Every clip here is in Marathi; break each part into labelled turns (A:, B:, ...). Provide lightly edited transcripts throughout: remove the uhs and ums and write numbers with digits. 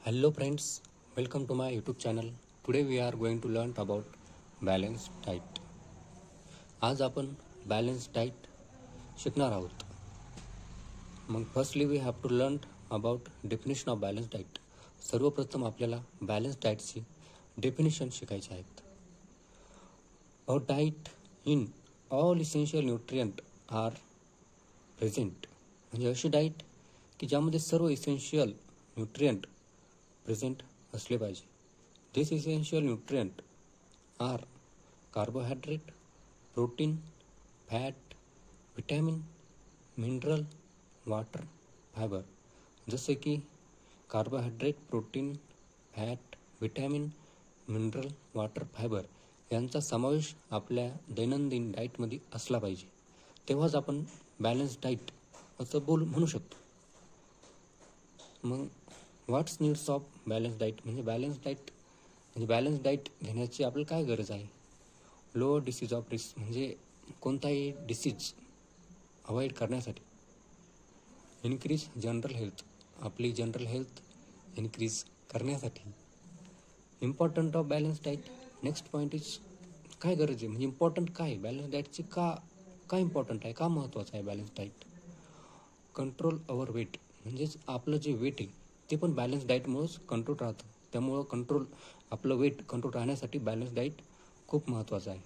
A: Hello friends, welcome to my YouTube channel. Today we are going to learn about balanced diet. आज आपण balanced diet शिकणार आहोत. मग firstly we have to learn about definition of balance diet. सर्वप्रथम आपल्याला बॅलन्स डाईटची डेफिनेशन शिकायची आहेत. A diet in all essential nutrient are present. म्हणजे अशी डाईट की ज्यामध्ये सर्व इसेन्शियल न्यूट्रिएंट प्रेझेंट असले पाहिजे. This essential nutrient are carbohydrate, protein, fat, vitamin, mineral, water, fibre. जसे की carbohydrate, protein, fat, vitamin, mineral, water, fibre यांचा समावेश आपल्या दैनंदिन डाईटमध्ये असला पाहिजे. तेव्हाच आपण बॅलन्स डाईट असं म्हणू शकतो. मग व्हॉट्स नीड्स ऑफ बॅलन्स डाईट. म्हणजे बॅलन्स डाईट घेण्याची आपल्याला काय गरज आहे. Lower disease of risk. म्हणजे कोणताही डिसीज अवॉइड करण्यासाठी. Increase general health. आपली जनरल हेल्थ इन्क्रीज करण्यासाठी. Important of balance diet. Next point is काय गरज आहे. म्हणजे इम्पॉर्टंट काय बॅलन्स डाईटची का इम्पॉर्टंट आहे, का महत्त्वाचं आहे balance diet. Control our weight. म्हणजेच आपलं जे वेट आहे ते पण बॅलन्स डाईटमुळंच कंट्रोल राहतं. त्यामुळं आपलं वेट कंट्रोल राहण्यासाठी बॅलन्स डाईट खूप महत्त्वाचं आहे.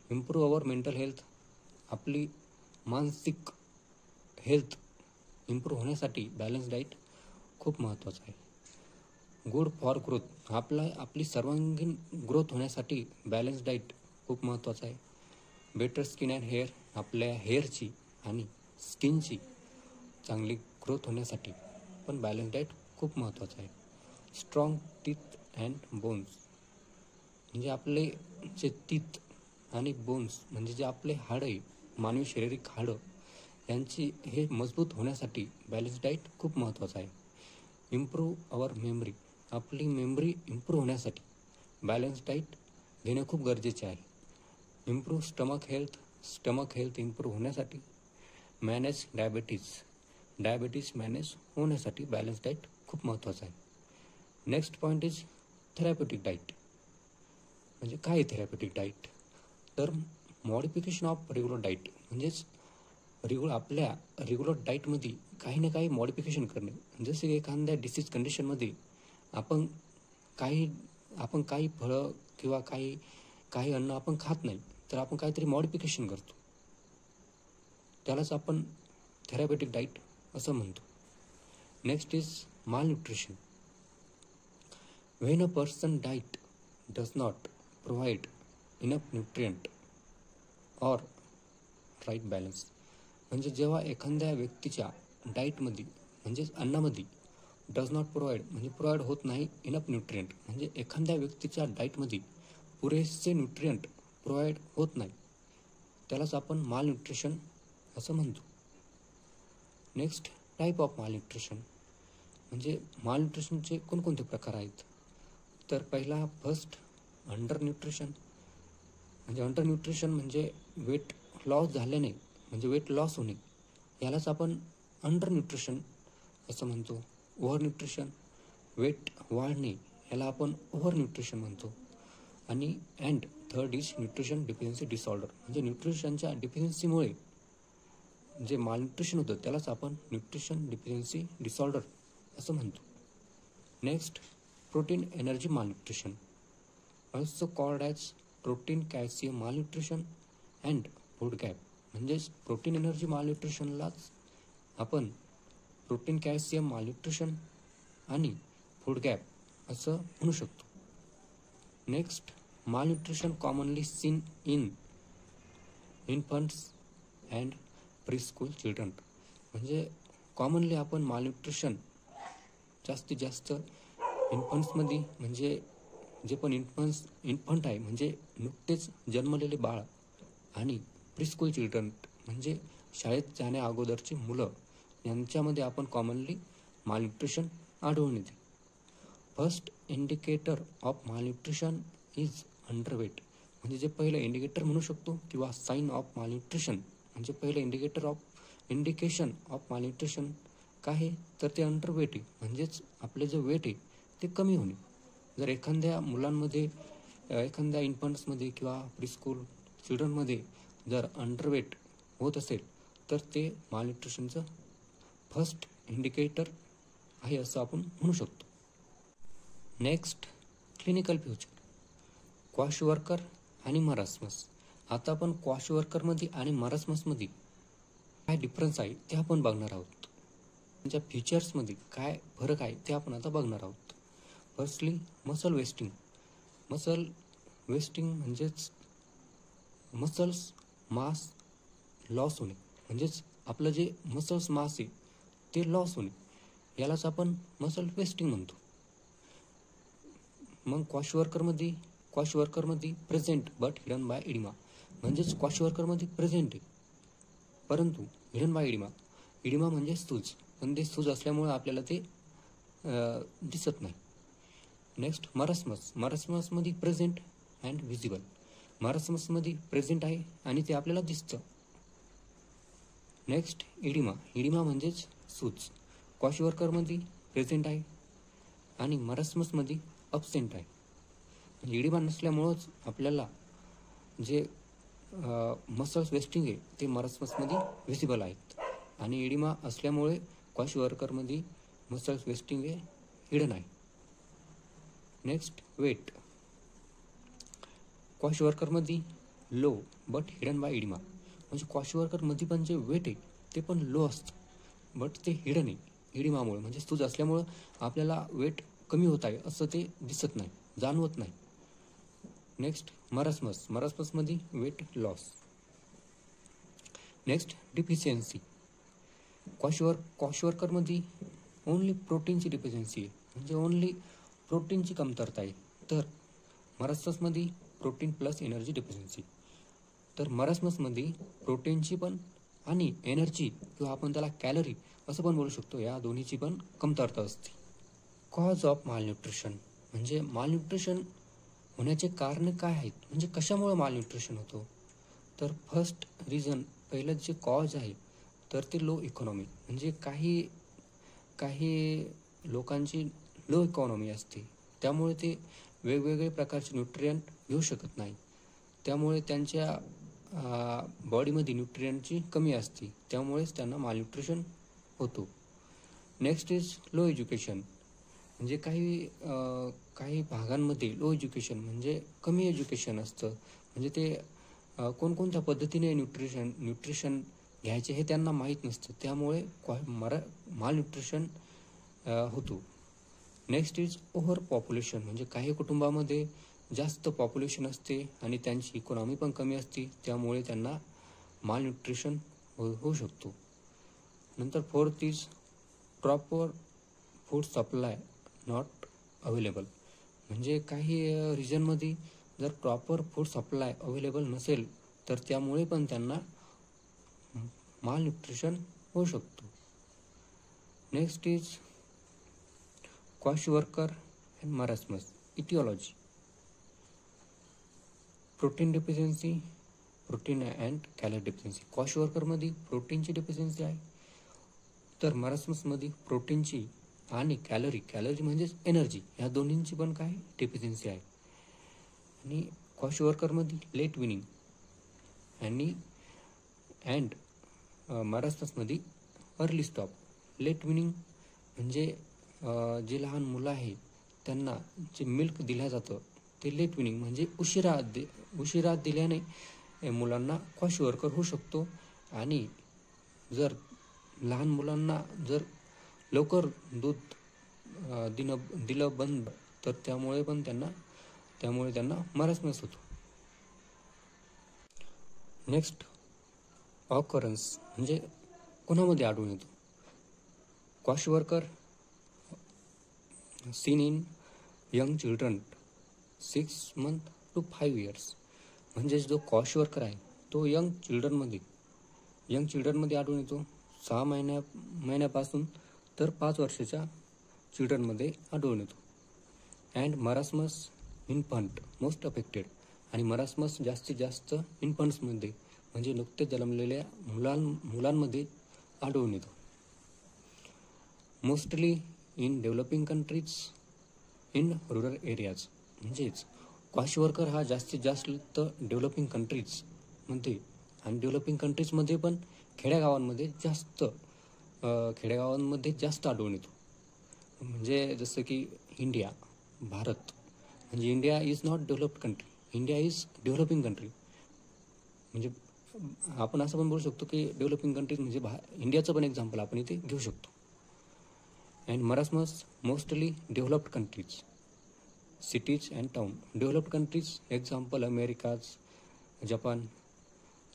A: Improve our mental health. आपली मानसिक हेल्थ इम्प्रूव्ह होण्यासाठी बॅलन्स डाईट खूप महत्त्वाचं आहे. Good for growth. आपली सर्वांगीण ग्रोथ होण्यासाठी बॅलन्स डाईट खूप महत्त्वाचं आहे. Better skin and hair. आपल्या हेअरची आणि स्किनची चांगली ग्रोथ होण्यासाठी पण बॅलन्स डाईट खूप महत्त्वाचं आहे. Strong teeth and bones. म्हणजे आपले जे टीथ आणि बोन्स म्हणजे जे आपले हाडं आहे, मानवी शारीरिक हाडं यांची हे मजबूत होण्यासाठी बॅलन्स डाईट खूप महत्त्वाचं आहे. Improve our memory. आपली मेमरी इम्प्रूव्ह होण्यासाठी बॅलन्स डाईट घेणे खूप गरजेचे आहे. Improve stomach health. Stomach health improve होण्यासाठी. मॅनेज डायबिटीज मॅनेज होण्यासाठी बॅलन्स डाईट खूप महत्त्वाचं आहे. Next point is therapeutic diet. म्हणजे काय आहे थेरॅप्युटिक डाईट. तर मॉडिफिकेशन ऑफ रेग्युलर डाईट. म्हणजेच आपल्या रेग्युलर डाईटमध्ये काही ना काही मॉडिफिकेशन करणे. जसे की एखाद्या डिसीज कंडिशनमध्ये आपण काही फळं किंवा काही अन्न आपण खात नाही, तर आपण काहीतरी मॉडिफिकेशन करतो. त्यालाच आपण थेरॅप्युटिक डाईट असं म्हणतो. Next is malnutrition. When a person diet does not provide enough nutrient or right balance. म्हणजे जेव्हा एखाद्या व्यक्तीच्या डाईटमध्ये म्हणजेच अन्नामध्ये डज नॉट प्रोव्हाइड होत नाही इनफ न्यूट्रिएंट. म्हणजे एखाद्या व्यक्तीच्या डाईटमध्ये पुरेसे न्यूट्रिएंट प्रोव्हाइड होत नाही, त्यालाच आपण मालन्यूट्रिशन असं म्हणतो. Next type of malnutrition. म्हणजे मालन्यूट्रिशनचे कोणकोणते प्रकार आहेत. तर पहिला फर्स्ट अंडर न्यूट्रिशन. म्हणजे वेट लॉस झाल्याने म्हणजे वेट लॉस होणे यालाच आपण अंडर न्यूट्रिशन असं म्हणतो. Over nutrition. वेट वाढणे याला आपण ओव्हर न्यूट्रिशन म्हणतो. आणि third is nutrition deficiency disorder. म्हणजे न्यूट्रिशनच्या डिफिशियन्सीमुळे जे मालन्यूट्रिशन होतं त्यालाच आपण न्यूट्रिशन डिफिशियन्सी डिसऑर्डर असं म्हणतो. Next protein energy malnutrition. Also called as protein calcium malnutrition and food gap. म्हणजेच प्रोटीन एनर्जी मालन्यूट्रिशनलाच आपण प्रोटीन कॅल्शियम मालन्यूट्रिशन आणि फूड गॅप असं म्हणू शकतो. Next malnutrition commonly seen in infants and preschool children. म्हणजे कॉमनली आपण मालन्यूट्रिशन जास्तीत जास्त इन्फंट्समध्ये, म्हणजे जे पण इन्फंट आहे म्हणजे नुकतेच जन्मलेले बाळ आणि प्री-स्कूल चिल्ड्रन म्हणजे शाळेत जाण्या अगोदरची मुलं यांच्यामध्ये आपण कॉमनली मालन्यूट्रिशन आढळून येते. First indicator of malnutrition is underweight. म्हणजे जे पहिलं इंडिकेटर म्हणू शकतो किंवा साईन ऑफ मालन्यूट्रिशन म्हणजे पहिलं इंडिकेशन ऑफ मालन्यूट्रिशन काय आहे तर ते अंडरवेट आहे. म्हणजेच आपले जे वेट आहे ते कमी होणे. जर एखाद्या मुलांमध्ये, एखाद्या इन्फंट्समध्ये किंवा प्रीस्कूल चिल्ड्रनमध्ये जर अंडरवेट होत असेल तर ते मालन्यूट्रिशनचं फर्स्ट इंडिकेटर आहे असं आपण म्हणू शकतो. Next, clinical future, quash worker आणि मरासमस. आता आपण क्वॉश वर्करमध्ये आणि मरासमसमध्ये काय डिफरन्स आहे ते आपण बघणार आहोत. त्यांच्या फीचर्समध्ये काय फरक आहे ते आपण आता बघणार आहोत. Firstly, muscle wasting. Muscle wasting म्हणजेच मसल्स मास लॉस होणे, म्हणजेच आपलं जे मसल्स मास आहे ते लॉस होणे, यालाच आपण मसल वेस्टिंग म्हणतो. मग क्वॉश वर्करमध्ये present but hidden by oedema, म्हणजेच क्वॉश वर्करमध्ये प्रेझेंट आहे परंतु हिडन बाय इडिमा. इडिमा म्हणजे सूज, पण ते सूज असल्यामुळे आपल्याला ते दिसत नाही. नेक्स्ट, मरासमसमध्ये प्रेझेंट अँड व्हिजिबल. मरासमसमध्ये प्रेझेंट आहे आणि ते आपल्याला दिसतं. नेक्स्ट, इडिमा म्हणजेच सूज. क्वॉश वर्करमध्ये प्रेझेंट आहे आणि मरासमसमध्ये अबसेंट आहे. म्हणजे इडिमा नसल्यामुळंच आपल्याला जे मसल्स वेस्टिंग आहे ते मरासमसमध्ये व्हिजिबल आहेत आणि इडिमा असल्यामुळे क्वॉश वर्करमध्ये मसल्स वेस्टिंग हे हिडन आहे. Next, weight. क्वॉश वर्करमध्ये low but hidden by oedema, म्हणजे क्वॉश वर्करमध्ये पण जे वेट आहे ते पण लो असतं बट ते हिडन आहे इडिमामुळे, म्हणजे सूज असल्यामुळं आपल्याला वेट कमी होत आहे असं ते दिसत नाही, जाणवत नाही. नेक्स्ट, मरासमसमध्ये वेट लॉस. Next, deficiency. क्वॉश वर्करमध्ये ओन्ली प्रोटीनची डिफिशियन्सी आहे, म्हणजे ओन्ली प्रोटीनची कमतरता आहे. तर मरासमसमध्ये प्रोटीन प्लस एनर्जी डिफिशियन्सी. तर मरासमसमध्ये प्रोटीनची पण आणि एनर्जी किंवा आपण त्याला कॅलरी असं पण बोलू शकतो, या दोन्हीची पण कमतरता असते. कॉज ऑफ मालन्यूट्रिशन, म्हणजे मालन्यूट्रिशन होण्याचे कारण काय आहेत, म्हणजे कशामुळे मालन्यूट्रिशन होतो. तर फर्स्ट रिझन, पहिलं जे कॉज आहे तर ते लो इकॉनॉमी, म्हणजे काही लोकांची लो इकॉनॉमी असते, त्यामुळे ते वेगवेगळे प्रकारचे न्यूट्रियंट घेऊ शकत नाही, त्यामुळे त्यांच्या बॉडीमध्ये न्यूट्रियंटची कमी असते, त्यामुळेच त्यांना मालन्यूट्रिशन होतो. नेक्स्ट इज लो एज्युकेशन, म्हणजे काही भागांमध्ये लो एज्युकेशन म्हणजे कमी एज्युकेशन असतं, म्हणजे ते कोणकोणत्या पद्धतीने न्यूट्रिशन घ्यायचे हे त्यांना माहीत नसतं, त्यामुळे मालन्यूट्रिशन होतो. नेक्स्ट इज ओव्हर पॉप्युलेशन, म्हणजे काही कुटुंबामध्ये जास्त पॉप्युलेशन असते आणि त्यांची इकॉनॉमी पण कमी असते, त्यामुळे त्यांना मालन्यूट्रिशन होऊ शकतो. नंतर fourth is proper food supply not available, म्हणजे काही रिजनमध्ये जर प्रॉपर फूड सप्लाय अवेलेबल नसेल तर त्यामुळे पण त्यांना मालन्यूट्रिशन होऊ शकतो. Next is kwashiorkor and marasmus. Aetiology, protein deficiency, protein and calorie deficiency. क्वॉश वर्करमध्ये प्रोटीनची डिफिशियन्सी आहे, तर मरासमसमध्ये प्रोटीनची आणि कॅलरी म्हणजेच एनर्जी, ह्या दोन्हींची पण काय डिफिशियन्सी आहे. आणि क्वॉश वर्करमध्ये लेट विनिंग अँड मरासमसमध्ये अर्ली स्टॉप. लेट विनिंग म्हणजे जे लहान मुलं आहे त्यांना जे मिल्क दिलं जातं ते लेट विनिंग, म्हणजे उशिरा दिल्याने मुलांना क्वॉश वर्कर होऊ शकतो. आणि जर लहान मुलांना जर लवकर दूध दिलं बंद तर त्यामुळे त्यांना मरासमस होतो. नेक्स्ट, ऑकरन्स, म्हणजे कोणामध्ये आढळून येतो. Quash worker seen in young children 6 months to 5 years, म्हणजे जो क्वॉश वर्कर आहे तो यंग चिल्ड्रनमध्ये आढळून येतो 6 महिन्यापासून तर 5 वर्षाच्या चिल्ड्रनमध्ये आढळून येतो. And marasmus infant most affected, आणि मरासमस जास्तीत जास्त इन्फंट्समध्ये म्हणजे नुकतेच जन्मलेल्या मुलांमध्ये आढळून येतो. Mostly in developing countries in rural areas. म्हणजेच क्वाश वर्कर हा जास्तीत जास्त डेव्हलपिंग कंट्रीजमध्ये आणि डेव्हलपिंग कंट्रीजमध्ये पण खेड्यागावांमध्ये जास्त आढळून येतो. म्हणजे जसं की इंडिया, भारत, म्हणजे India is not developed country, India is developing country. म्हणजे आपण असं पण बोलू शकतो की डेव्हलपिंग कंट्रीज म्हणजे इंडियाचं पण एक्झाम्पल आपण इथे घेऊ शकतो. And marasmus mostly developed countries, cities and town. Developed countries example Americas, Japan,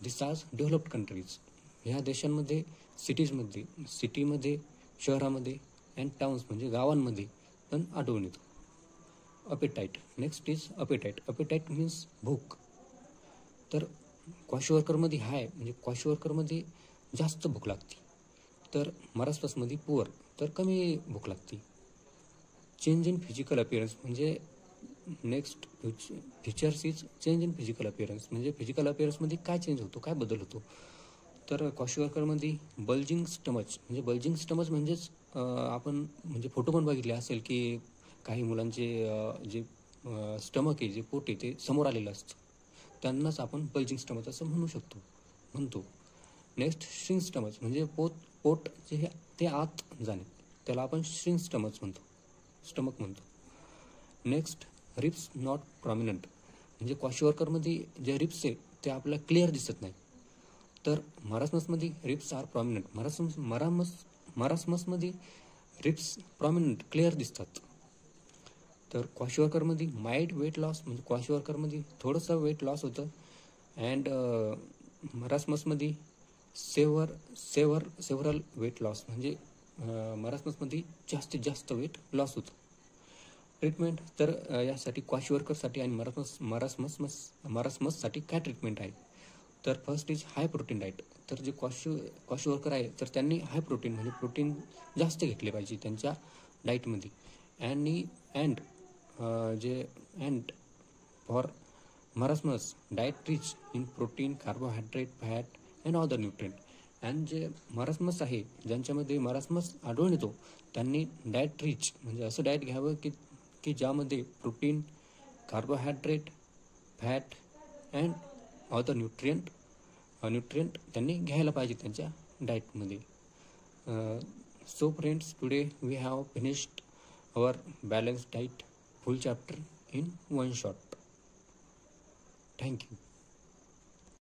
A: this are developed countries. ह्या देशांमध्ये सिटीमध्ये, शहरामध्ये अँड टाउन्स म्हणजे गावांमध्ये पण आढळून येतो. Appetite. Next is appetite. Appetite means भूक. तर क्वाश वर्करमध्ये म्हणजे क्वाश वर्करमध्ये जास्त भूक लागते, तर मरासमसमध्ये पुअर तर कमी भूक लागते. Change in physical appearance. म्हणजे next features is change in physical appearance. म्हणजे फिजिकल अपिअरन्समध्ये काय चेंज होतो, काय बदल होतो. तर क्वाश वर्करमध्ये बल्जिंग स्टमच. म्हणजे बल्जिंग स्टमच म्हणजेच आपण म्हणजे फोटो पण बघितले असेल की काही मुलांचे जे स्टमक आहे, जे पोट आहे ते समोर आलेलं असतं, त्यांनाच आपण बल्जिंग स्टमच असं म्हणतो. Next shrink stomach. म्हणजे पोट जे ते आत जाणे, त्याला आपण श्रिंक स्टमक म्हणतो. Next ribs not prominent. म्हणजे क्वाश वर्करमध्ये जे रिप्स आहे ते आपल्याला क्लिअर दिसत नाही, तर मरासमसमध्ये रिप्स आर प्रॉमिनंट. मरासमसमध्ये रिप्स प्रॉमिनंट क्लिअर दिसतात. तर क्वाश वर्करमध्ये माइल्ड वेट लॉस. म्हणजे क्वाश वर्करमध्ये थोडंसं वेट लॉस होतं. अँड मरासमसमध्ये सेव्हरल वेट लॉस. म्हणजे मरासमसमध्ये जास्तीत जास्त वेट लॉस होतं. ट्रीटमेंट. तर यासाठी क्वाश वर्करसाठी आणि मरासमससाठी काय ट्रीटमेंट आहे. तर first is high protein diet. तर जे क्वाश वर्कर आहे तर त्यांनी हाय प्रोटीन म्हणजे प्रोटीन जास्त घेतले पाहिजे त्यांच्या डाईटमध्ये. And for marasmus diet rich in protein, carbohydrate, fat and other nutrient. And जे मरासमस आहे, ज्यांच्यामध्ये मरासमस आढळून येतो, त्यांनी डाएट रिच म्हणजे असं डाएट घ्यावं की ज्यामध्ये protein, carbohydrate, fat and other nutrient त्यांनी घ्यायला पाहिजे त्यांच्या डाएटमध्ये. So friends, today we have finished our balanced diet full chapter in one shot. Thank you.